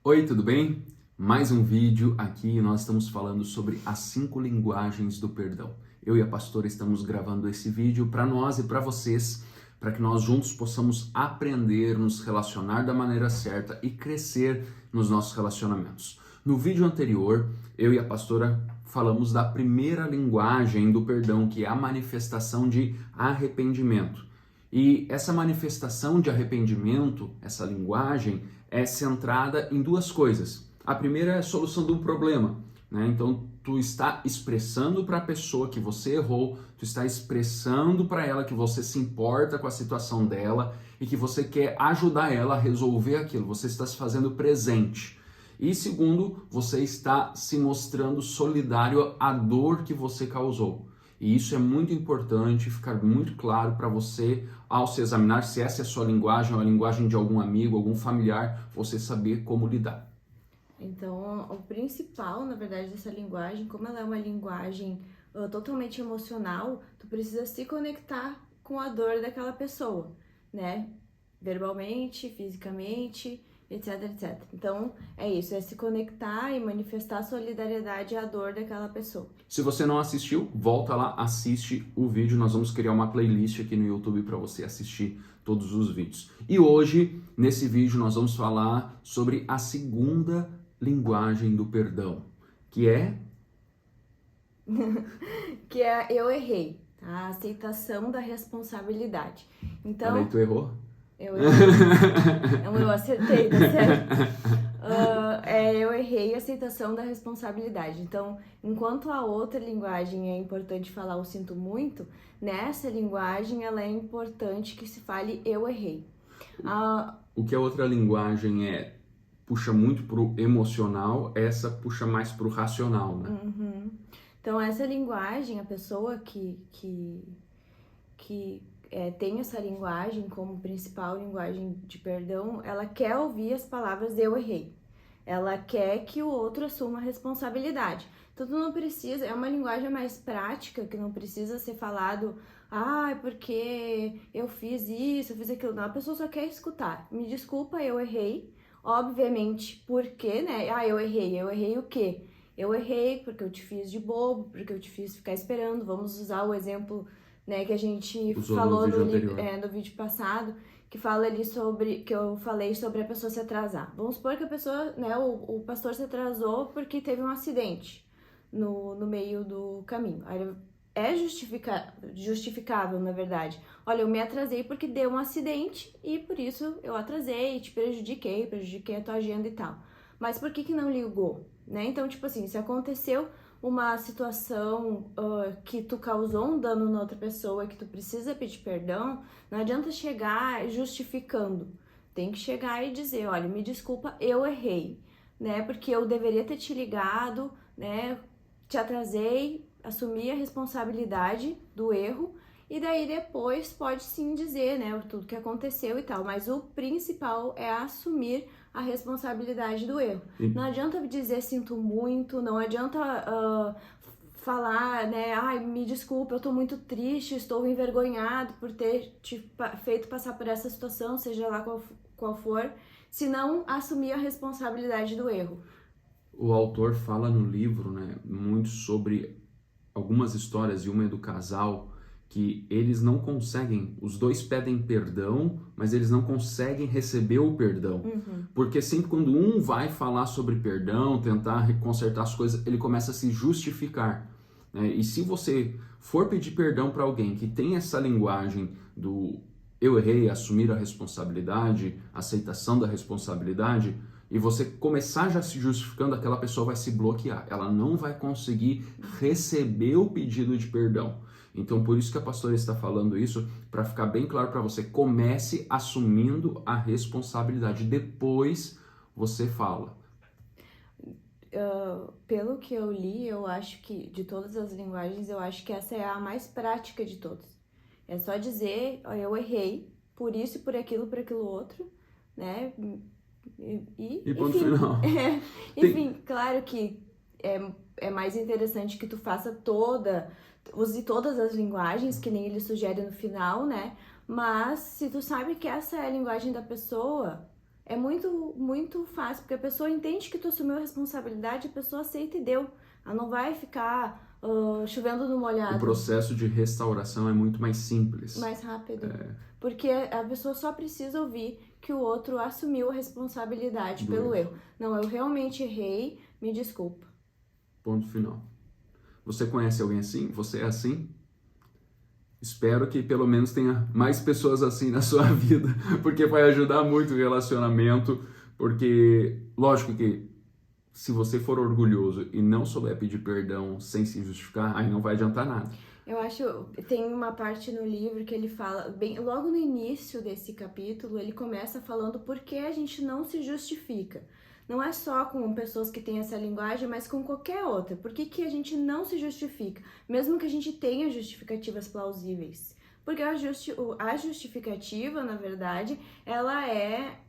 Oi, tudo bem? Mais um vídeo aqui, nós estamos falando sobre as 5 linguagens do perdão. Eu e a pastora estamos gravando esse vídeo para nós e para vocês, para que nós juntos possamos aprender, nos relacionar da maneira certa e crescer nos nossos relacionamentos. No vídeo anterior, eu e a pastora falamos da primeira linguagem do perdão, que é a manifestação de arrependimento. E essa manifestação de arrependimento, essa linguagem, é centrada em duas coisas. A primeira é a solução de um problema, né? Então, tu está expressando para a pessoa que você errou, tu está expressando para ela que você se importa com a situação dela e que você quer ajudar ela a resolver aquilo, você está se fazendo presente. E segundo, você está se mostrando solidário à dor que você causou. E isso é muito importante, ficar muito claro para você ao se examinar se essa é a sua linguagem ou a linguagem de algum amigo, algum familiar, você saber como lidar. Então, o principal, na verdade, dessa linguagem, como ela é uma linguagem totalmente emocional, tu precisa se conectar com a dor daquela pessoa, né? Verbalmente, fisicamente, etc, etc. Então, é isso, é se conectar e manifestar solidariedade à dor daquela pessoa. Se você não assistiu, volta lá, assiste o vídeo. Nós vamos criar uma playlist aqui no YouTube para você assistir todos os vídeos. E hoje, nesse vídeo, nós vamos falar sobre a segunda linguagem do perdão, que é... Que é eu errei, tá? A aceitação da responsabilidade. Então, Peraí, tu errou? eu errei. Não, eu acertei, tá certo? Eu errei a aceitação da responsabilidade. Então, enquanto a outra linguagem é importante falar eu sinto muito, nessa linguagem ela é importante que se fale eu errei. O que a outra linguagem puxa muito pro emocional, essa puxa mais pro racional, né? Uhum. Então, essa linguagem, a pessoa que tem essa linguagem como principal linguagem de perdão, ela quer ouvir as palavras eu errei. Ela quer que o outro assuma a responsabilidade. Então, tu não precisa, é uma linguagem mais prática, que não precisa ser falado, porque eu fiz isso, eu fiz aquilo. Não, a pessoa só quer escutar. Me desculpa, eu errei. Obviamente, por quê, né? Eu errei o quê? Eu errei porque eu te fiz de bobo, porque eu te fiz ficar esperando. Vamos usar o exemplo, né, que a gente falou no vídeo passado, que fala ali sobre, que eu falei sobre a pessoa se atrasar. Vamos supor que a pessoa, né, o pastor se atrasou porque teve um acidente no meio do caminho. Aí é justificável, na verdade. Olha, eu me atrasei porque deu um acidente e por isso eu atrasei, te prejudiquei a tua agenda e tal. Mas por que não ligou, né? Então, tipo assim, se aconteceu uma situação que tu causou um dano na outra pessoa, que tu precisa pedir perdão, não adianta chegar justificando. Tem que chegar e dizer, olha, me desculpa, eu errei, né? Porque eu deveria ter te ligado, né? Te atrasei, assumi a responsabilidade do erro e daí depois pode sim dizer, né, tudo que aconteceu e tal, mas o principal é assumir a responsabilidade do erro. Não adianta dizer sinto muito, não adianta falar, né, me desculpa, eu tô muito triste, estou envergonhado por ter te feito passar por essa situação, seja lá qual for, se não assumir a responsabilidade do erro. O autor fala no livro, né, muito sobre algumas histórias, e uma é do casal, que eles não conseguem, os dois pedem perdão, mas eles não conseguem receber o perdão. Porque sempre quando um vai falar sobre perdão, tentar consertar as coisas, ele começa a se justificar, né? E se você for pedir perdão para alguém que tem essa linguagem do eu errei, assumir a responsabilidade, aceitação da responsabilidade, e você começar já se justificando, aquela pessoa vai se bloquear. Ela não vai conseguir receber o pedido de perdão. Então, por isso que a pastora está falando isso, para ficar bem claro para você. Comece assumindo a responsabilidade. Depois você fala. Pelo que eu li, eu acho que, de todas as linguagens, eu acho que essa é a mais prática de todas. É só dizer, eu errei, por isso, por aquilo outro, né? E ponto final. Enfim, claro que é mais interessante que tu use todas as linguagens, que nem ele sugere no final, né? Mas se tu sabe que essa é a linguagem da pessoa, É muito, muito fácil, porque a pessoa entende que tu assumiu a responsabilidade, a pessoa aceita e deu. Ela não vai ficar chovendo no molhado. O processo de restauração é muito mais simples. Mais rápido. Porque a pessoa só precisa ouvir que o outro assumiu a responsabilidade pelo erro. Não, eu realmente errei, me desculpa. Ponto final. Você conhece alguém assim? Você é assim? Espero que pelo menos tenha mais pessoas assim na sua vida, porque vai ajudar muito o relacionamento, porque lógico que se você for orgulhoso e não souber pedir perdão sem se justificar, aí não vai adiantar nada. Eu acho, tem uma parte no livro que ele fala, bem, logo no início desse capítulo, ele começa falando por que a gente não se justifica. Não é só com pessoas que têm essa linguagem, mas com qualquer outra. Por que a gente não se justifica? Mesmo que a gente tenha justificativas plausíveis. Porque a justificativa, na verdade, ela é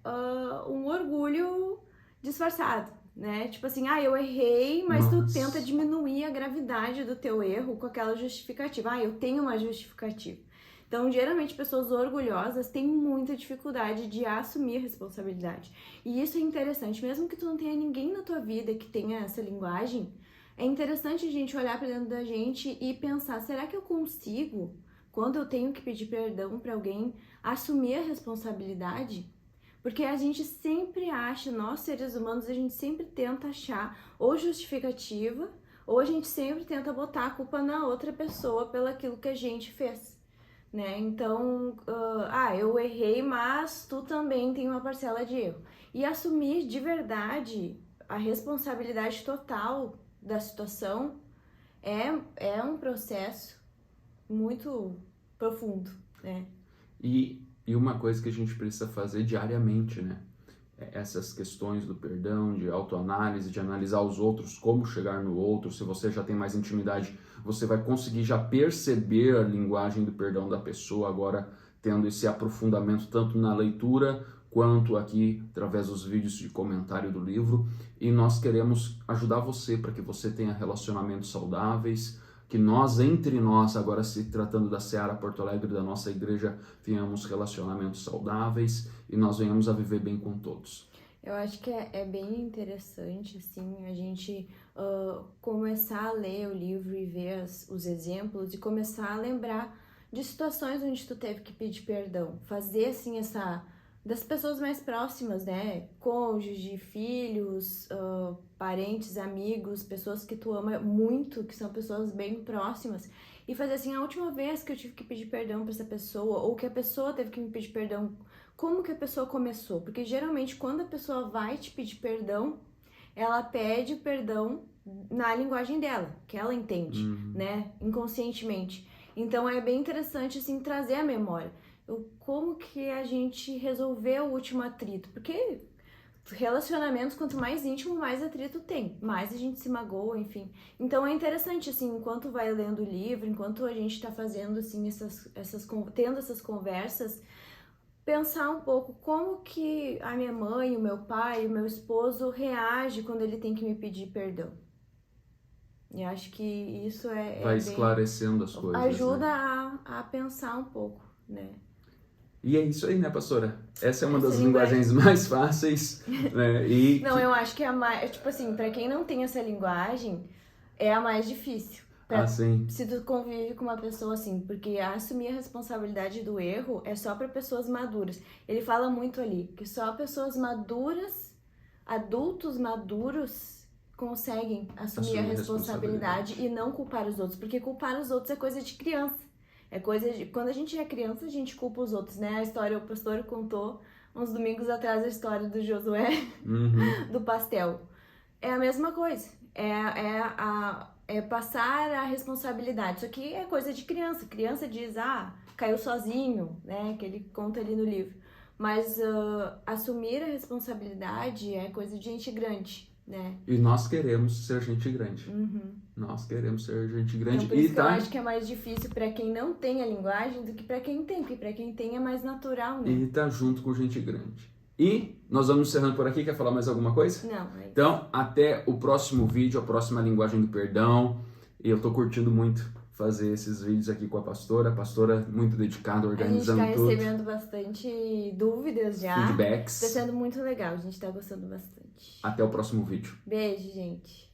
um orgulho disfarçado, né? Tipo assim, eu errei, mas tu tenta diminuir a gravidade do teu erro com aquela justificativa. Eu tenho uma justificativa. Então, geralmente, pessoas orgulhosas têm muita dificuldade de assumir a responsabilidade. E isso é interessante. Mesmo que tu não tenha ninguém na tua vida que tenha essa linguagem, é interessante a gente olhar para dentro da gente e pensar, será que eu consigo, quando eu tenho que pedir perdão para alguém, assumir a responsabilidade? Porque a gente sempre acha, nós seres humanos, a gente sempre tenta achar ou justificativa, ou a gente sempre tenta botar a culpa na outra pessoa pelo aquilo que a gente fez. Né? Então, eu errei, mas tu também tem uma parcela de erro. E assumir de verdade a responsabilidade total da situação é um processo muito profundo, né? E uma coisa que a gente precisa fazer diariamente, né? Essas questões do perdão, de autoanálise, de analisar os outros, como chegar no outro. Se você já tem mais intimidade, você vai conseguir já perceber a linguagem do perdão da pessoa, agora tendo esse aprofundamento tanto na leitura quanto aqui através dos vídeos de comentário do livro. E nós queremos ajudar você para que você tenha relacionamentos saudáveis, que nós, entre nós, agora se tratando da Seara Porto Alegre, da nossa igreja, tenhamos relacionamentos saudáveis e nós venhamos a viver bem com todos. Eu acho que é bem interessante, assim, a gente começar a ler o livro e ver os exemplos e começar a lembrar de situações onde tu teve que pedir perdão. Fazer, assim, das pessoas mais próximas, né? Cônjuge, filhos, parentes, amigos, pessoas que tu ama muito, que são pessoas bem próximas. E fazer assim, a última vez que eu tive que pedir perdão pra essa pessoa, ou que a pessoa teve que me pedir perdão, como que a pessoa começou? Porque geralmente quando a pessoa vai te pedir perdão, ela pede perdão na linguagem dela, que ela entende, né? Inconscientemente. Então é bem interessante, assim, trazer a memória. Como que a gente resolveu o último atrito? Porque relacionamentos, quanto mais íntimo, mais atrito tem, mais a gente se magoa, enfim. Então é interessante, assim, enquanto vai lendo o livro, enquanto a gente tá fazendo, assim, tendo essas conversas, pensar um pouco como que a minha mãe, o meu pai, o meu esposo reage quando ele tem que me pedir perdão. E acho que isso vai esclarecendo as coisas. Ajuda, né? a pensar um pouco, né? E é isso aí, né, pastora? Essa é uma das linguagens mais fáceis, né? Não, eu acho que é a mais... Tipo assim, pra quem não tem essa linguagem, é a mais difícil. Sim. Se tu convive com uma pessoa assim, porque assumir a responsabilidade do erro é só pra pessoas maduras. Ele fala muito ali, que só pessoas maduras, adultos maduros, conseguem assumir a responsabilidade e não culpar os outros. Porque culpar os outros é coisa de criança. É coisa de... Quando a gente é criança, a gente culpa os outros, né? A história, o pastor contou uns domingos atrás a história do Josué, do pastel. É a mesma coisa. É passar a responsabilidade. Isso aqui é coisa de criança. Criança diz, caiu sozinho, né? Que ele conta ali no livro. Mas assumir a responsabilidade é coisa de gente grande, né? E nós queremos ser gente grande. Nós queremos ser gente grande. Então, por isso que eu acho que é mais difícil para quem não tem a linguagem do que para quem tem. Porque para quem tem é mais natural, né? E tá junto com gente grande. E nós vamos encerrando por aqui. Quer falar mais alguma coisa? Não. Então, até o próximo vídeo, a próxima linguagem do perdão. E eu tô curtindo muito fazer esses vídeos aqui com a pastora muito dedicada, organizando tudo. A gente tá tudo. recebendo bastante dúvidas já. Feedbacks. Tá sendo muito legal, a gente tá gostando bastante. Até o próximo vídeo. Beijo, gente.